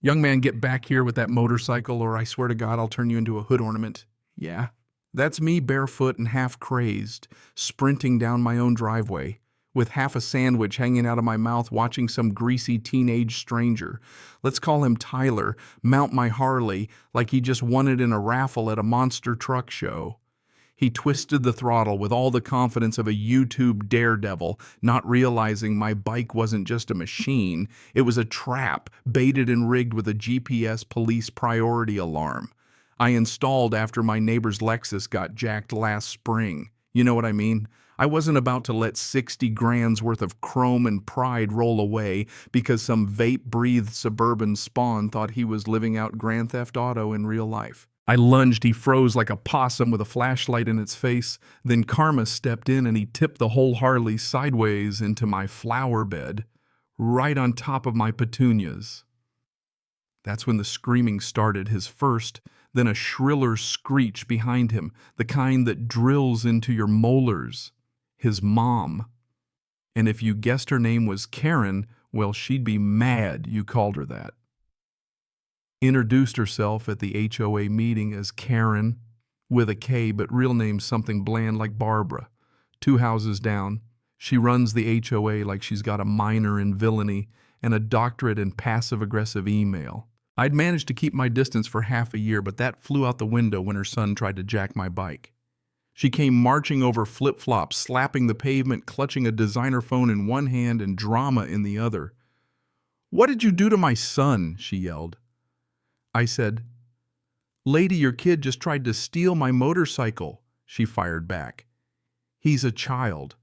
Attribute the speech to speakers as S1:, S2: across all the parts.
S1: Young man, get back here with that motorcycle or I swear to God I'll turn you into a hood ornament. Yeah, that's me barefoot and half crazed, sprinting down my own driveway, with half a sandwich hanging out of my mouth watching some greasy teenage stranger, let's call him Tyler, mount my Harley like he just won it in a raffle at a monster truck show. He twisted the throttle with all the confidence of a YouTube daredevil, not realizing my bike wasn't just a machine, it was a trap, baited and rigged with a GPS police priority alarm. I installed after my neighbor's Lexus got jacked last spring. You know what I mean? I wasn't about to let 60 grand's worth of chrome and pride roll away because some vape-breathed suburban spawn thought he was living out Grand Theft Auto in real life. I lunged, he froze like a possum with a flashlight in its face. Then Karma stepped in and he tipped the whole Harley sideways into my flower bed, right on top of my petunias. That's when the screaming started, his first, then a shriller screech behind him, the kind that drills into your molars. His mom. And if you guessed her name was Karen, well, she'd be mad you called her that. Introduced herself at the HOA meeting as Karen, with a K, but real name's something bland like Barbara. 2 houses down, she runs the HOA like she's got a minor in villainy and a doctorate in passive-aggressive email. I'd managed to keep my distance for half a year, but that flew out the window when her son tried to jack my bike. She came marching over flip-flops, slapping the pavement, clutching a designer phone in one hand and drama in the other. "What did you do to my son?" she yelled. I said, "Lady, your kid just tried to steal my motorcycle," she fired back. "He's a child."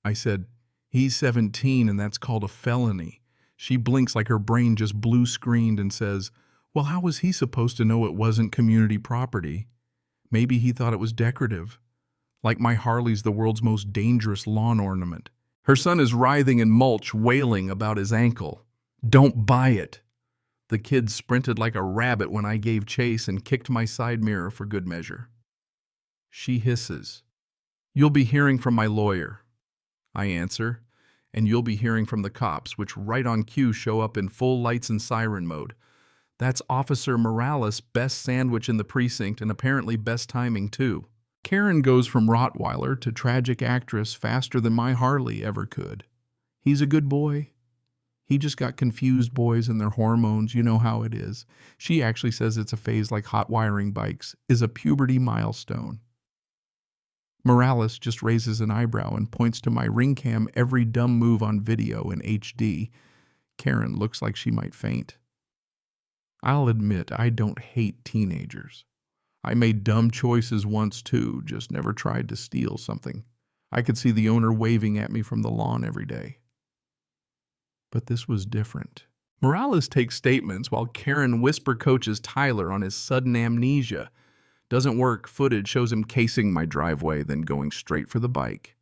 S1: I said, "He's 17 and that's called a felony." She blinks like her brain just blue-screened and says, "Well, how was he supposed to know it wasn't community property? Maybe he thought it was decorative. Like my Harley's the world's most dangerous lawn ornament." Her son is writhing in mulch, wailing about his ankle. "Don't buy it." The kid sprinted like a rabbit when I gave chase and kicked my side mirror for good measure. She hisses, "You'll be hearing from my lawyer." I answer, "And you'll be hearing from the cops," which right on cue show up in full lights and siren mode. That's Officer Morales' best sandwich in the precinct and apparently best timing too. Karen goes from Rottweiler to tragic actress faster than my Harley ever could. He's a good boy. He just got confused boys and their hormones, you know how it is. She actually says it's a phase like hot wiring bikes, is a puberty milestone. Morales just raises an eyebrow and points to my ring cam every dumb move on video in HD. Karen looks like she might faint. I'll admit I don't hate teenagers. I made dumb choices once too, just never tried to steal something. I could see the owner waving at me from the lawn every day. But this was different. Morales takes statements while Karen whisper coaches Tyler on his sudden amnesia. Doesn't work. Footage shows him casing my driveway, then going straight for the bike.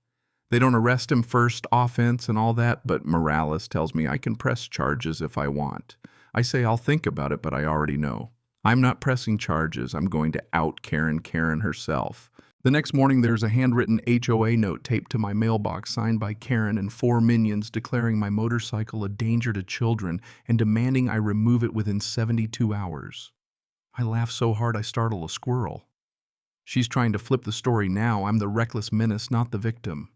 S1: They don't arrest him first, offense and all that, but Morales tells me I can press charges if I want. I say I'll think about it, but I already know. I'm not pressing charges. I'm going to out Karen herself. The next morning, there's a handwritten HOA note taped to my mailbox signed by Karen and 4 minions declaring my motorcycle a danger to children and demanding I remove it within 72 hours. I laugh so hard I startle a squirrel. She's trying to flip the story now. I'm the reckless menace, not the victim.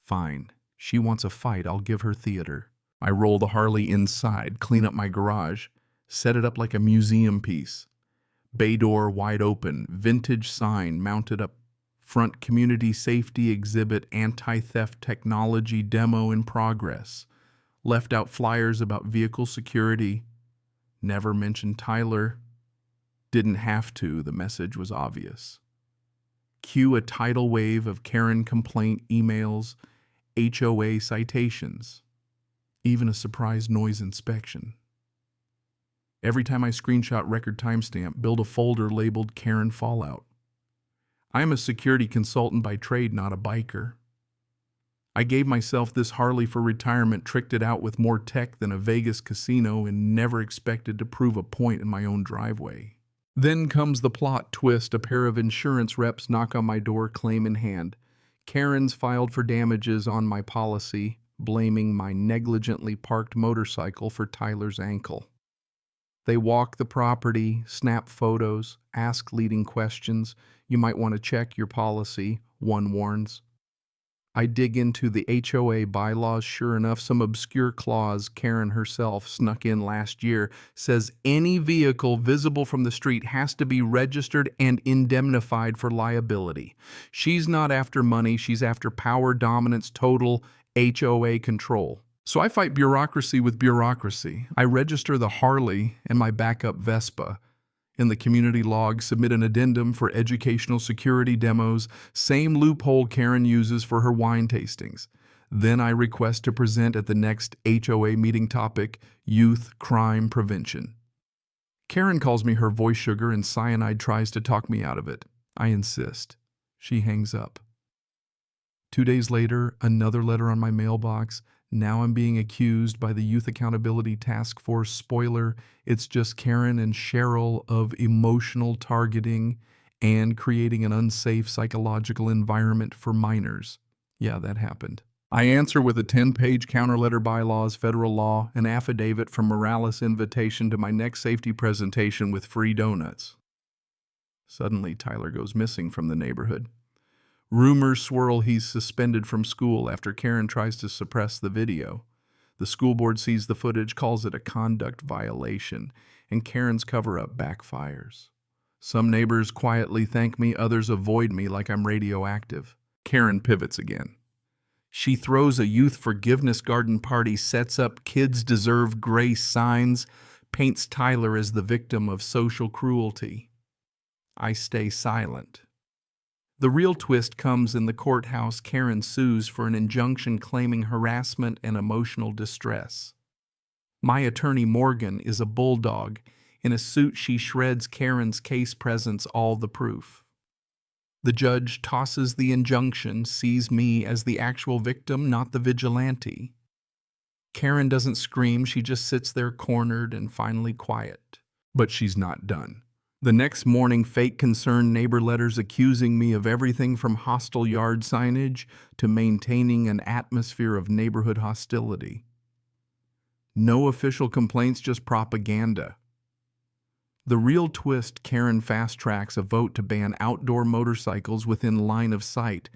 S1: Fine. She wants a fight. I'll give her theater. I roll the Harley inside, clean up my garage, set it up like a museum piece. Bay door wide open, vintage sign mounted up front, community safety exhibit, anti-theft technology demo in progress. Left out flyers about vehicle security. Never mentioned Tyler. Didn't have to, the message was obvious. Cue a tidal wave of Karen complaint emails, HOA citations, even a surprise noise inspection. Every time I screenshot record timestamp, build a folder labeled Karen Fallout. I am a security consultant by trade, not a biker. I gave myself this Harley for retirement, tricked it out with more tech than a Vegas casino, and never expected to prove a point in my own driveway. Then comes the plot twist. A pair of insurance reps knock on my door, claim in hand. Karen's filed for damages on my policy, blaming my negligently parked motorcycle for Tyler's ankle. They walk the property, snap photos, ask leading questions. You might want to check your policy, one warns. I dig into the HOA bylaws. Sure enough, some obscure clause Karen herself snuck in last year says any vehicle visible from the street has to be registered and indemnified for liability. She's not after money, she's after power dominance, total HOA control. So I fight bureaucracy with bureaucracy. I register the Harley and my backup Vespa. In the community log, submit an addendum for educational security demos, same loophole Karen uses for her wine tastings. Then I request to present at the next HOA meeting topic, youth crime prevention. Karen calls me her voice sugar and cyanide tries to talk me out of it. I insist. She hangs up. 2 days later, another letter on my mailbox. Now I'm being accused by the Youth Accountability Task Force. Spoiler, it's just Karen and Cheryl of emotional targeting and creating an unsafe psychological environment for minors. Yeah, that happened. I answer with a 10-page counter-letter bylaws, federal law, an affidavit from Morales invitation to my next safety presentation with free donuts. Suddenly, Tyler goes missing from the neighborhood. Rumors swirl he's suspended from school after Karen tries to suppress the video. The school board sees the footage, calls it a conduct violation, and Karen's cover-up backfires. Some neighbors quietly thank me, others avoid me like I'm radioactive. Karen pivots again. She throws a youth forgiveness garden party, sets up kids deserve grace signs, paints Tyler as the victim of social cruelty. I stay silent. The real twist comes in the courthouse. Karen sues for an injunction claiming harassment and emotional distress. My attorney Morgan is a bulldog. In a suit, she shreds Karen's case, presents all the proof. The judge tosses the injunction, sees me as the actual victim, not the vigilante. Karen doesn't scream, she just sits there cornered and finally quiet. But she's not done. The next morning, fake concerned neighbor letters accusing me of everything from hostile yard signage to maintaining an atmosphere of neighborhood hostility. No official complaints, just propaganda. The real twist, Karen fast-tracks a vote to ban outdoor motorcycles within line of sight.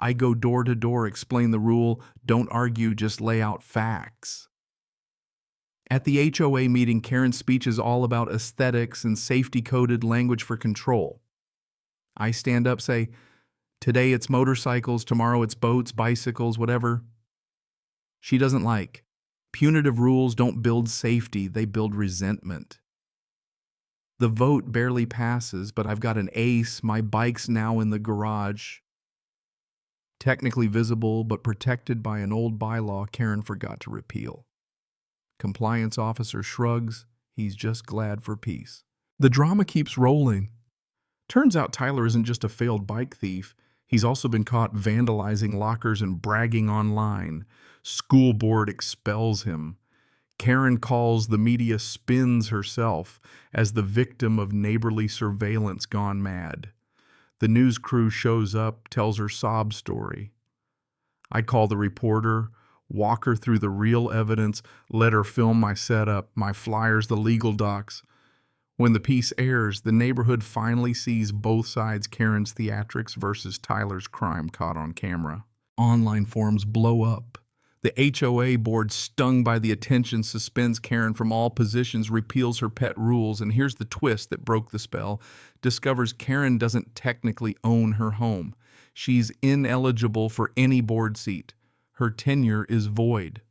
S1: I go door to door, explain the rule, don't argue, just lay out facts. At the HOA meeting, Karen's speech is all about aesthetics and safety-coded language for control. I stand up, say, today it's motorcycles, tomorrow it's boats, bicycles, whatever. She doesn't like. Punitive rules don't build safety, they build resentment. The vote barely passes, but I've got an ace. My bike's now in the garage. Technically visible, but protected by an old bylaw Karen forgot to repeal. Compliance officer shrugs. He's just glad for peace. The drama keeps rolling. Turns out Tyler isn't just a failed bike thief. He's also been caught vandalizing lockers and bragging online. School board expels him. Karen calls the media, spins herself as the victim of neighborly surveillance gone mad. The news crew shows up, tells her sob story. I call the reporter, walk her through the real evidence, let her film my setup, my flyers, the legal docs. When the piece airs, the neighborhood finally sees both sides, Karen's theatrics versus Tyler's crime caught on camera. Online forums blow up. The HOA board, stung by the attention, suspends Karen from all positions, repeals her pet rules, and here's the twist that broke the spell, discovers Karen doesn't technically own her home. She's ineligible for any board seat. Her tenure is void.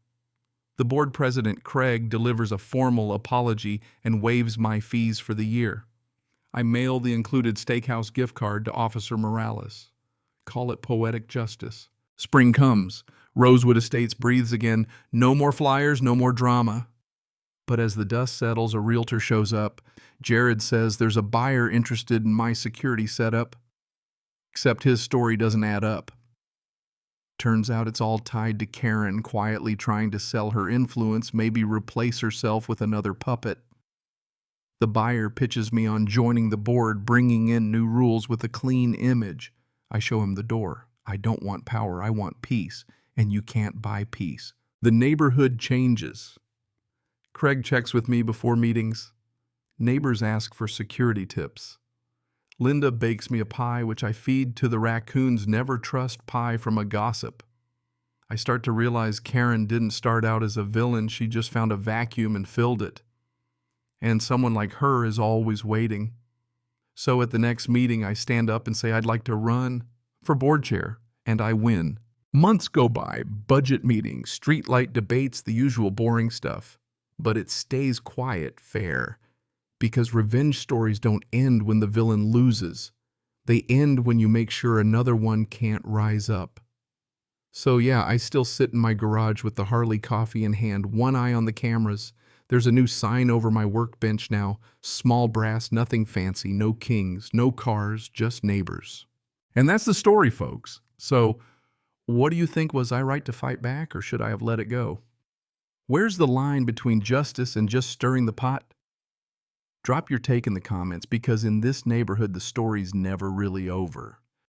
S1: The board president, Craig, delivers a formal apology and waives my fees for the year. I mail the included steakhouse gift card to Officer Morales. Call it poetic justice. Spring comes. Rosewood Estates breathes again. No more flyers, no more drama. But as the dust settles, a realtor shows up. Jared says there's a buyer interested in my security setup. Except his story doesn't add up. Turns out it's all tied to Karen quietly trying to sell her influence, maybe replace herself with another puppet. The buyer pitches me on joining the board, bringing in new rules with a clean image. I show him the door. I don't want power, I want peace, and you can't buy peace. The neighborhood changes. Craig checks with me before meetings. Neighbors ask for security tips. Linda bakes me a pie which I feed to the raccoons. Never trust pie from a gossip. I start to realize Karen didn't start out as a villain, she just found a vacuum and filled it. And someone like her is always waiting. So at the next meeting, I stand up and say I'd like to run for board chair, and I win. Months go by, budget meetings, streetlight debates, the usual boring stuff. But it stays quiet, fair, because revenge stories don't end when the villain loses. They end when you make sure another one can't rise up. So yeah, I still sit in my garage with the Harley coffee in hand, one eye on the cameras. There's a new sign over my workbench now, small brass, nothing fancy, no kings, no cars, just neighbors. And that's the story, folks. So, what do you think? Was I right to fight back, or should I have let it go? Where's the line between justice and just stirring the pot? Drop your take in the comments, because in this neighborhood, the story's never really over.